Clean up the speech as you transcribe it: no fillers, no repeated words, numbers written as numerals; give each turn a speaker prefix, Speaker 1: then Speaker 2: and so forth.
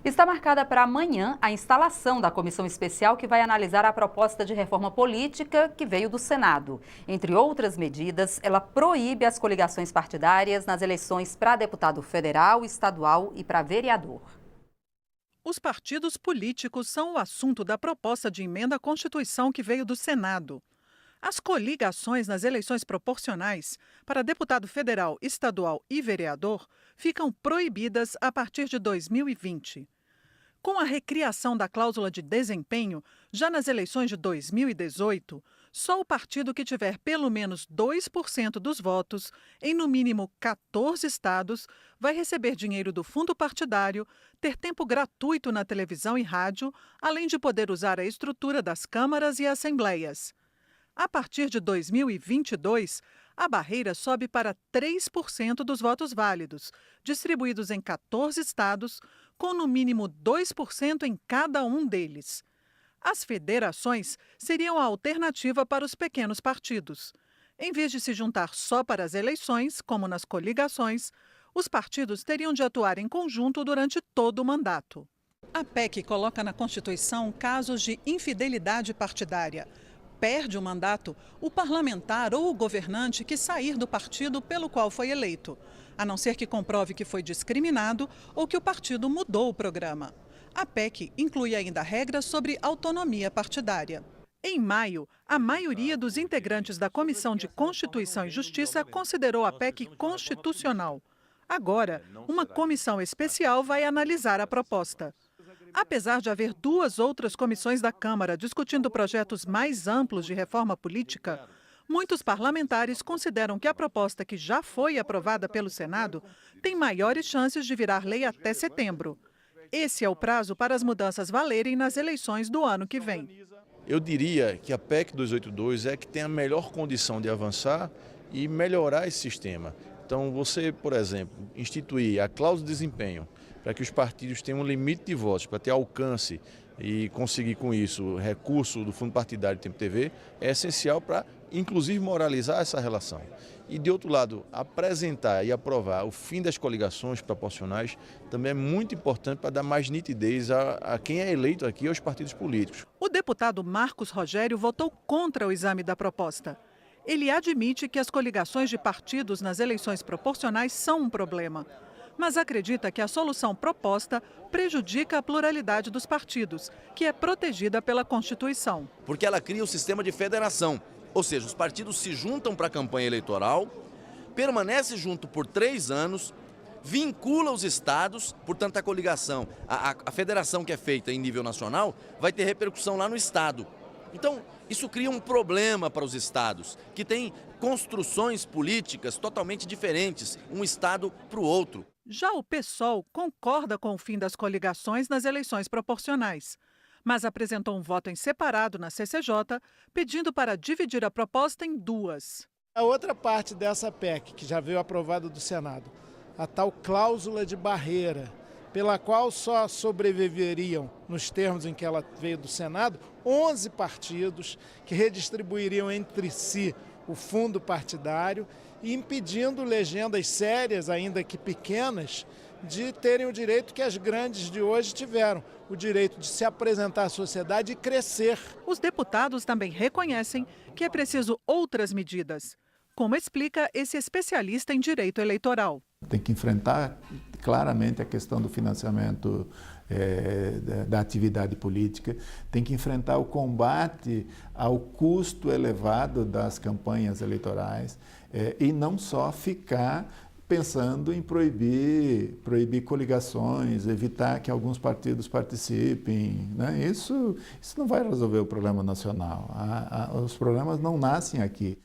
Speaker 1: Está marcada para amanhã a instalação da comissão especial que vai analisar a proposta de reforma política que veio do Senado. Entre outras medidas, ela proíbe as coligações partidárias nas eleições para deputado federal, estadual e para vereador.
Speaker 2: Os partidos políticos são o assunto da proposta de emenda à Constituição que veio do Senado. As coligações nas eleições proporcionais para deputado federal, estadual e vereador ficam proibidas a partir de 2020. Com a recriação da cláusula de desempenho, já nas eleições de 2018, só o partido que tiver pelo menos 2% dos votos, em no mínimo 14 estados, vai receber dinheiro do fundo partidário, ter tempo gratuito na televisão e rádio, além de poder usar a estrutura das câmaras e assembleias. A partir de 2022, a barreira sobe para 3% dos votos válidos, distribuídos em 14 estados, com no mínimo 2% em cada um deles. As federações seriam a alternativa para os pequenos partidos. Em vez de se juntar só para as eleições, como nas coligações, os partidos teriam de atuar em conjunto durante todo o mandato. A PEC coloca na Constituição casos de infidelidade partidária. Perde o mandato o parlamentar ou o governante que sair do partido pelo qual foi eleito, a não ser que comprove que foi discriminado ou que o partido mudou o programa. A PEC inclui ainda regras sobre autonomia partidária. Em maio, a maioria dos integrantes da Comissão de Constituição e Justiça considerou a PEC constitucional. Agora, uma comissão especial vai analisar a proposta. Apesar de haver duas outras comissões da Câmara discutindo projetos mais amplos de reforma política, muitos parlamentares consideram que a proposta que já foi aprovada pelo Senado tem maiores chances de virar lei até setembro. Esse é o prazo para as mudanças valerem nas eleições do ano que vem.
Speaker 3: Eu diria que a PEC 282 é que tem a melhor condição de avançar e melhorar esse sistema. Então, você, por exemplo, instituir a cláusula de desempenho para que os partidos tenham um limite de votos, para ter alcance e conseguir com isso recurso do Fundo Partidário Tempo TV, é essencial para, inclusive, moralizar essa relação. E, de outro lado, apresentar e aprovar o fim das coligações proporcionais também é muito importante para dar mais nitidez a quem é eleito aqui, aos partidos políticos.
Speaker 2: O deputado Marcos Rogério votou contra o exame da proposta. Ele admite que as coligações de partidos nas eleições proporcionais são um problema, mas acredita que a solução proposta prejudica a pluralidade dos partidos, que é protegida pela Constituição.
Speaker 4: Porque ela cria um sistema de federação, ou seja, os partidos se juntam para a campanha eleitoral, permanecem junto por 3 anos, vincula os estados, portanto a coligação, a federação que é feita em nível nacional vai ter repercussão lá no estado. Então, isso cria um problema para os estados, que têm construções políticas totalmente diferentes, um estado para o outro.
Speaker 2: Já o PSOL concorda com o fim das coligações nas eleições proporcionais, mas apresentou um voto em separado na CCJ, pedindo para dividir a proposta em duas.
Speaker 5: A outra parte dessa PEC, que já veio aprovada do Senado, a tal cláusula de barreira, pela qual só sobreviveriam, nos termos em que ela veio do Senado, 11 partidos que redistribuiriam entre si o fundo partidário e impedindo legendas sérias, ainda que pequenas, de terem o direito que as grandes de hoje tiveram, o direito de se apresentar à sociedade e crescer.
Speaker 2: Os deputados também reconhecem que é preciso outras medidas, como explica esse especialista em direito eleitoral.
Speaker 6: Tem que enfrentar claramente a questão do financiamento da atividade política, tem que enfrentar o combate ao custo elevado das campanhas eleitorais e não só ficar pensando em proibir coligações, evitar que alguns partidos participem, né? Isso não vai resolver o problema nacional. Os problemas não nascem aqui.